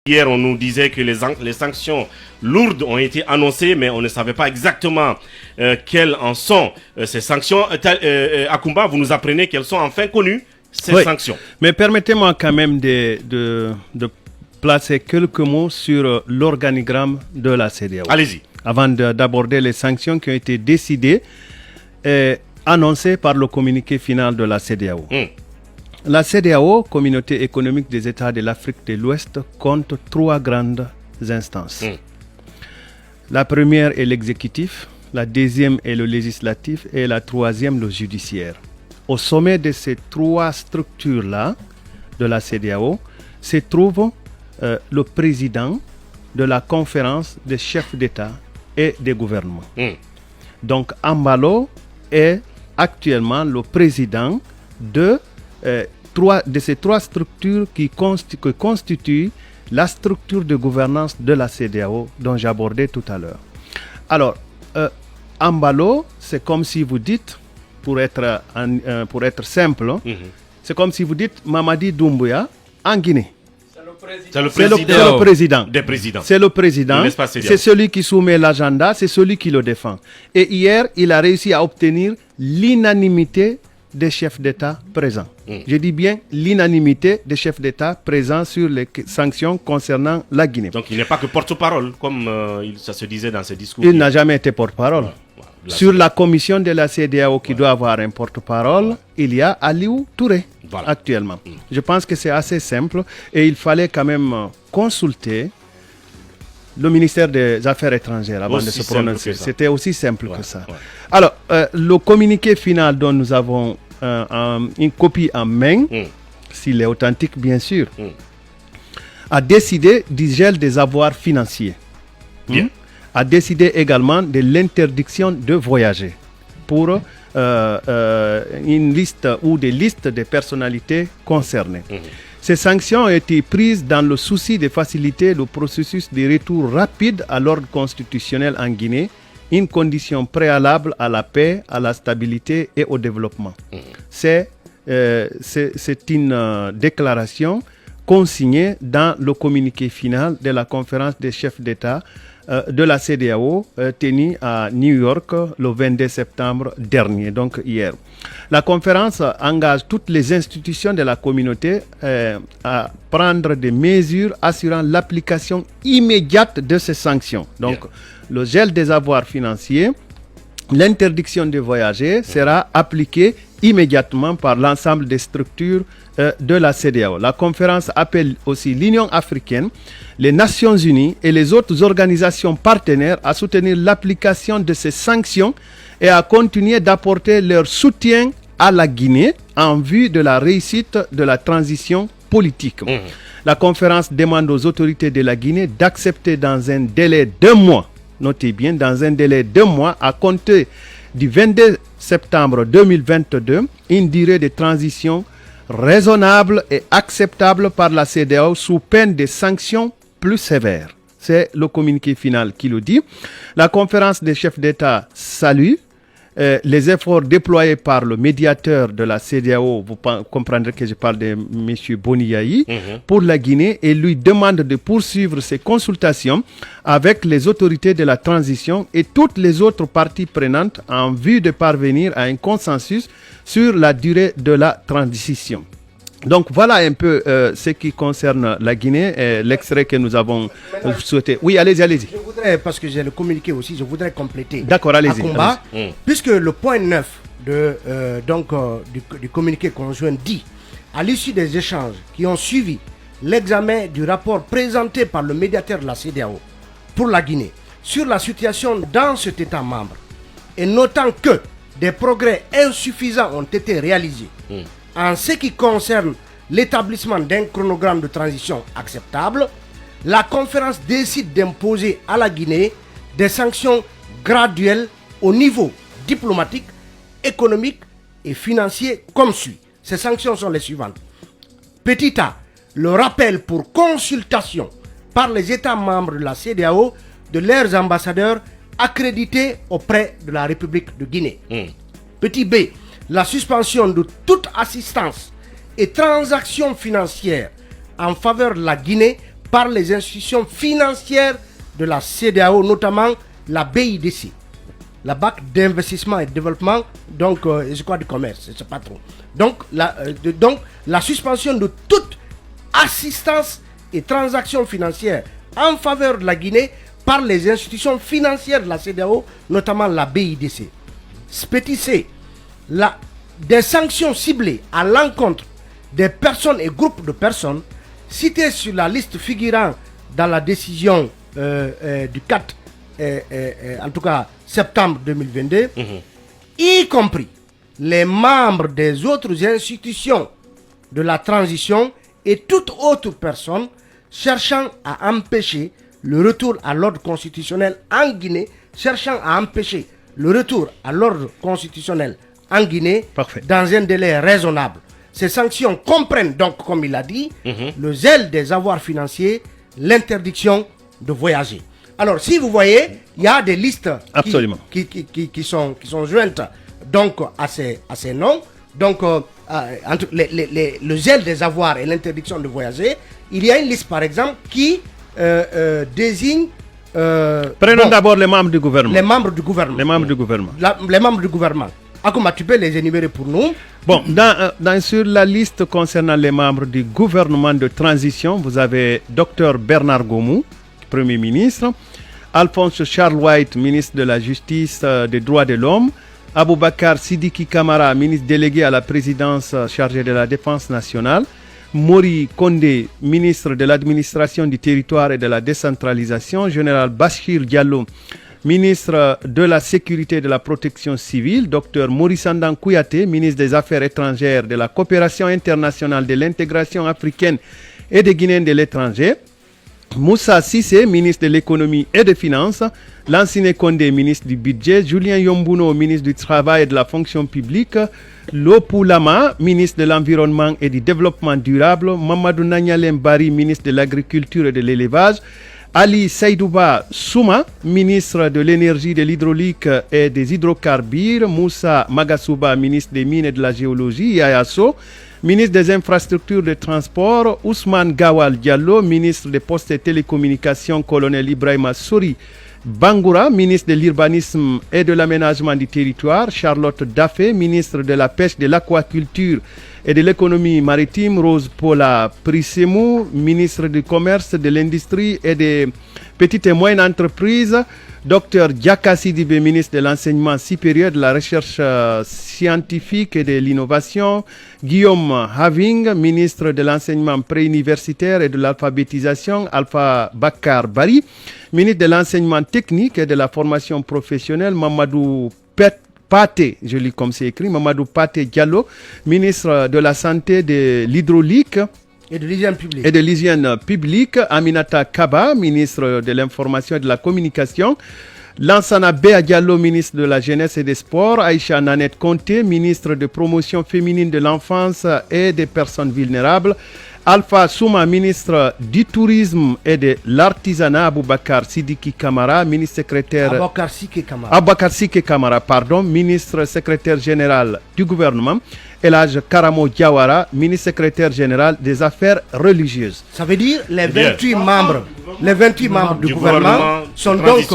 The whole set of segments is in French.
Hier, on nous disait que les sanctions lourdes ont été annoncées, mais on ne savait pas exactement quelles en sont ces sanctions. Akumba, vous nous apprenez qu'elles sont enfin connues, ces sanctions. Mais permettez-moi quand même de placer quelques mots sur l'organigramme de la CEDEAO. Allez-y. Avant d'aborder les sanctions qui ont été décidées et annoncées par le communiqué final de la CEDEAO. La CEDEAO, Communauté économique des États de l'Afrique de l'Ouest, compte 3 grandes instances. La première est l'exécutif, la deuxième est le législatif et la troisième le judiciaire. Au sommet de ces 3 structures-là de la CEDEAO se trouve le président de la conférence des chefs d'État et des gouvernements. Donc Ambalo est actuellement le président de ces 3 structures qui constituent la structure de gouvernance de la CEDEAO dont j'abordais tout à l'heure. Alors, Ambalo, c'est comme si vous dites, pour être simple, c'est comme si vous dites Mamadi Doumbouya en Guinée. C'est le président des présidents. C'est le président. C'est celui qui soumet l'agenda, c'est celui qui le défend. Et hier, il a réussi à obtenir l'unanimité des chefs d'État présents. Je dis bien l'unanimité des chefs d'État présents sur les sanctions concernant la Guinée. Donc il n'est pas que porte-parole, comme ça se disait dans ses discours. Il n'a jamais été porte-parole. Sur la commission de la CEDEAO qui doit avoir un porte-parole, il y a Aliou Touré actuellement. Je pense que c'est assez simple et il fallait quand même consulter le ministère des Affaires étrangères avant de se prononcer. C'était aussi simple que ça. Alors, le communiqué final dont nous avons une copie en main, s'il est authentique bien sûr, a décidé du gel des avoirs financiers. A décidé également de l'interdiction de voyager pour une liste ou des listes de personnalités concernées. Ces sanctions ont été prises dans le souci de faciliter le processus de retour rapide à l'ordre constitutionnel en Guinée, une condition préalable à la paix, à la stabilité et au développement. C'est une déclaration consignée dans le communiqué final de la conférence des chefs d'État de la CEDEAO tenue à New York le 22 septembre dernier, donc hier. La conférence engage toutes les institutions de la communauté à prendre des mesures assurant l'application immédiate de ces sanctions. Donc, le gel des avoirs financiers, l'interdiction de voyager sera appliquée immédiatement par l'ensemble des structures de la CEDEAO. La conférence appelle aussi l'Union africaine, les Nations unies et les autres organisations partenaires à soutenir l'application de ces sanctions et à continuer d'apporter leur soutien à la Guinée en vue de la réussite de la transition politique. La conférence demande aux autorités de la Guinée d'accepter dans un délai de 2 mois, notez bien, dans un délai de 2 mois à compter du 22 septembre 2022, une durée de transition raisonnable et acceptable par la CEDEAO sous peine de sanctions plus sévères. C'est le communiqué final qui le dit. La conférence des chefs d'État salue les efforts déployés par le médiateur de la CEDEAO, vous comprendrez que je parle de M. Boniaï, pour la Guinée et lui demande de poursuivre ses consultations avec les autorités de la transition et toutes les autres parties prenantes en vue de parvenir à un consensus sur la durée de la transition. Donc voilà un peu ce qui concerne la Guinée, l'extrait que nous avons souhaité. Oui, allez-y. Je voudrais, parce que j'ai le communiqué aussi, je voudrais compléter. D'accord, allez-y. Puisque le point 9 du communiqué conjoint dit, à l'issue des échanges qui ont suivi l'examen du rapport présenté par le médiateur de la CEDEAO pour la Guinée sur la situation dans cet État membre, et notant que des progrès insuffisants ont été réalisés, en ce qui concerne l'établissement d'un chronogramme de transition acceptable, la conférence décide d'imposer à la Guinée des sanctions graduelles au niveau diplomatique, économique et financier comme suit. Ces sanctions sont les suivantes. Petit a, le rappel pour consultation par les États membres de la CEDEAO de leurs ambassadeurs accrédités auprès de la République de Guinée. Petit b, la suspension de toute assistance et transactions financières en faveur de la Guinée par les institutions financières de la CEDEAO, notamment la BIDC, la Banque d'investissement et de développement, donc je crois du commerce, je ne sais pas trop. Donc la suspension de toute assistance et transactions financières en faveur de la Guinée par les institutions financières de la CEDEAO, notamment la BIDC. Petit C, des sanctions ciblées à l'encontre des personnes et groupes de personnes cités sur la liste figurant dans la décision du 4 en tout cas septembre 2022, y compris les membres des autres institutions de la transition et toute autre personne cherchant à empêcher le retour à l'ordre constitutionnel en Guinée, dans un délai raisonnable. Ces sanctions comprennent donc, comme il a dit, le zèle des avoirs financiers, l'interdiction de voyager. Alors, si vous voyez, il y a des listes qui sont jointes donc, à ces noms. Donc, le zèle des avoirs et l'interdiction de voyager, il y a une liste, par exemple, qui désigne... Prenons d'abord les membres du gouvernement. Les membres du gouvernement. Les membres du gouvernement. Akouma, tu peux les énumérer pour nous? Bon, sur la liste concernant les membres du gouvernement de transition, vous avez Dr Bernard Gomou, Premier ministre, Alphonse Charles White, ministre de la Justice, des Droits de l'Homme, Aboubakar Sidiki Kamara, ministre délégué à la présidence chargé de la Défense nationale, Mori Kondé, ministre de l'administration du territoire et de la décentralisation, général Bachir Diallo, ministre de la Sécurité et de la Protection civile, Dr Maurice Andan Kouyaté, ministre des Affaires étrangères, de la Coopération internationale, de l'intégration africaine et des Guinéens de l'étranger, Moussa Sissé, ministre de l'économie et des finances, Lansine Kondé, ministre du budget, Julien Yombuno, ministre du travail et de la fonction publique, Lopou Lama, ministre de l'environnement et du développement durable, Mamadou Nanyalem Bari, ministre de l'agriculture et de l'élevage, Ali Saïdouba Souma, ministre de l'énergie, de l'hydraulique et des hydrocarbures, Moussa Magasouba, ministre des mines et de la géologie, Yaya Sow, ministre des infrastructures de transport, Ousmane Gawal Diallo, ministre des postes et télécommunications, colonel Ibrahima Souri Bangoura, ministre de l'urbanisme et de l'aménagement du territoire, Charlotte Daffé, ministre de la pêche, de l'aquaculture et de l'économie maritime, Rose Paula Prissemou, ministre du commerce, de l'industrie et des petites et moyennes entreprises, Dr Diaka Sidibé, ministre de l'enseignement supérieur, de la recherche scientifique et de l'innovation, Guillaume Having, ministre de l'enseignement préuniversitaire et de l'alphabétisation, Alpha Bakar Bari, ministre de l'enseignement technique et de la formation professionnelle, Mamadou Paté, je lis comme c'est écrit, Mamadou Paté Diallo, ministre de la Santé, de l'hydraulique et de l'hygiène publique, Aminata Kaba, ministre de l'information et de la communication, Lansana Béa Diallo, ministre de la jeunesse et des sports, Aïcha Nanette Conté, ministre de promotion féminine de l'enfance et des personnes vulnérables, Alpha Souma, ministre du tourisme et de l'artisanat, Aboubakar Sidiki Kamara, ministre secrétaire... Aboubakar Sike Kamara, pardon, ministre secrétaire général du gouvernement, Elhaj Karamo Diawara, ministre secrétaire général des affaires religieuses. Ça veut dire les 28 membres du gouvernement sont donc,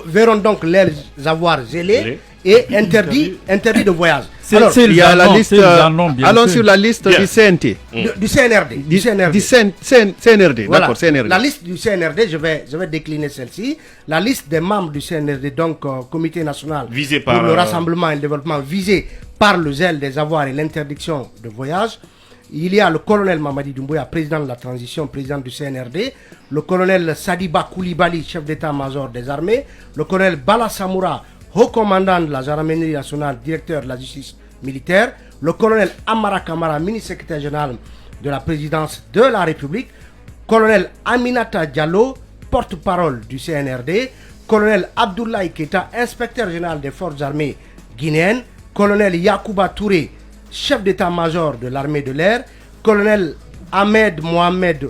verront donc les avoirs zélés et interdits de voyage. Alors, il y a la liste, allons sur la liste du CNT. Du CNRD. Du CNRD, voilà. D'accord, CNRD. La liste du CNRD, je vais décliner celle-ci. La liste des membres du CNRD, donc Comité national pour le rassemblement et le développement, visé par le zèle des avoirs et l'interdiction de voyage. Il y a le colonel Mamadi Doumbouya, président de la transition, président du CNRD, le colonel Sadiba Koulibaly, chef d'état-major des armées, le colonel Bala Samoura, haut commandant de la gendarmerie nationale, directeur de la justice militaire, le colonel Amara Kamara, ministre secrétaire général de la présidence de la République, colonel Aminata Diallo, porte-parole du CNRD, colonel Abdoulaye Keita, inspecteur général des forces armées guinéennes, colonel Yacouba Touré, chef d'état-major de l'armée de l'air, colonel Ahmed Mohamed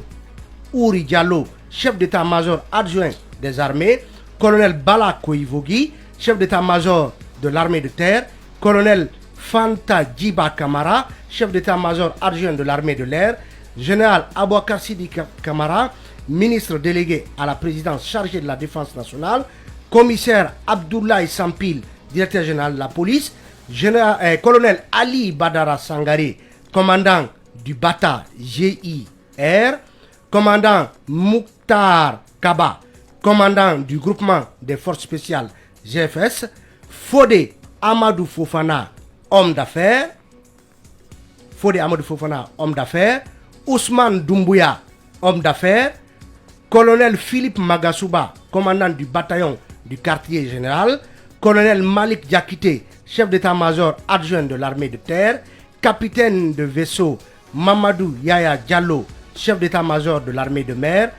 Ouri Diallo, chef d'état-major adjoint des armées, colonel Bala Koivogi, chef d'état-major de l'armée de terre, colonel Fanta Djiba Kamara, chef d'état-major adjoint de l'armée de l'air, général Aboubakar Sidiki Kamara, ministre délégué à la présidence chargé de la défense nationale, commissaire Abdoulaye Sampil, directeur général de la police, colonel Ali Badara Sangare, commandant du Bata GIR, commandant Mouktar Kaba, commandant du groupement des forces spéciales GFS, Fodé Amadou Fofana, homme d'affaires, Ousmane Doumbouya, homme d'affaires, colonel Philippe Magasuba, commandant du bataillon du quartier général, colonel Malik Diakité, chef d'état-major adjoint de l'armée de terre, capitaine de vaisseau Mamadou Yaya Diallo, chef d'état-major de l'armée de mer,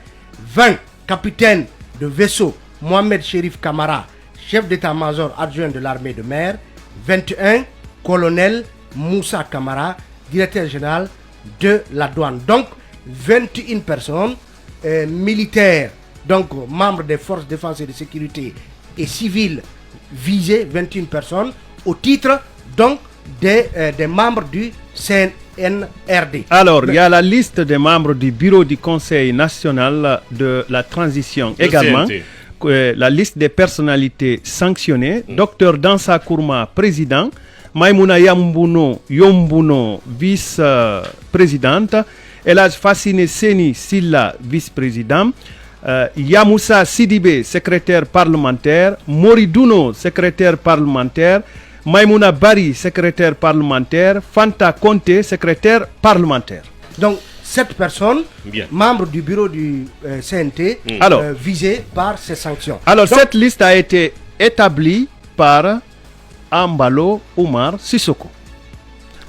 20 capitaine de vaisseau Mohamed Chérif Kamara, chef d'état-major adjoint de l'armée de mer, 21 colonel Moussa Kamara, directeur général de la douane. Donc 21 personnes militaires, donc membres des forces de défense et de sécurité et civils visés, 21 personnes au titre donc des membres du CNRD. Alors, il y a la liste des membres du bureau du Conseil national de la transition également. La liste des personnalités sanctionnées. Docteur Dansa Kourma, président. Maïmouna Yombuno, vice-présidente. Elhaj Fassine Seni Silla, vice-président. Yamoussa Sidibé, secrétaire parlementaire. Moriduno, secrétaire parlementaire. Maïmouna Bari, secrétaire parlementaire. Fanta Conte, secrétaire parlementaire. Donc, 7 personnes, membres du bureau du CNT, visées par ces sanctions. Alors, donc, cette liste a été établie par Ambalo Oumar Sissoko,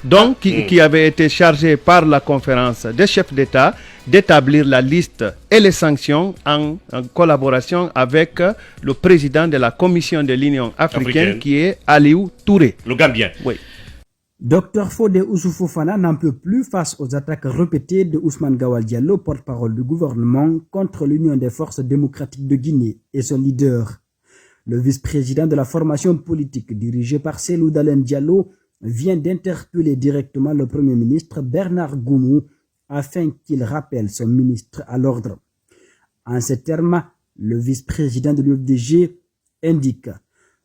donc qui avait été chargé par la conférence des chefs d'État d'établir la liste et les sanctions en collaboration avec le président de la Commission de l'Union africaine qui est Aliou Touré. Le Gambien. Oui. Dr Fodé Oussoufou-Fofana n'en peut plus face aux attaques répétées de Ousmane Gawal Diallo, porte-parole du gouvernement, contre l'Union des forces démocratiques de Guinée et son leader. Le vice-président de la formation politique dirigée par Cellou Dalein Diallo vient d'interpeller directement le Premier ministre Bernard Goumou afin qu'il rappelle son ministre à l'ordre. En ces termes, le vice-président de l'UFDG indique: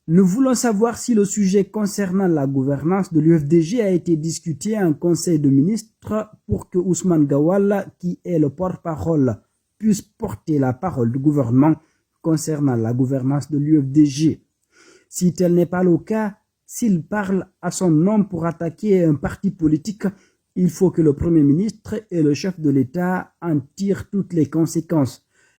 nous voulons savoir si le sujet concernant la gouvernance de l'UFDG a été discuté en conseil de ministres pour que Ousmane Gawal, qui est le porte-parole, puisse porter la parole du gouvernement concernant la gouvernance de l'UFDG. Si tel n'est pas le cas, s'il parle à son nom pour attaquer un parti politique, il faut que le Premier ministre et le chef de l'État en tirent toutes les conséquences.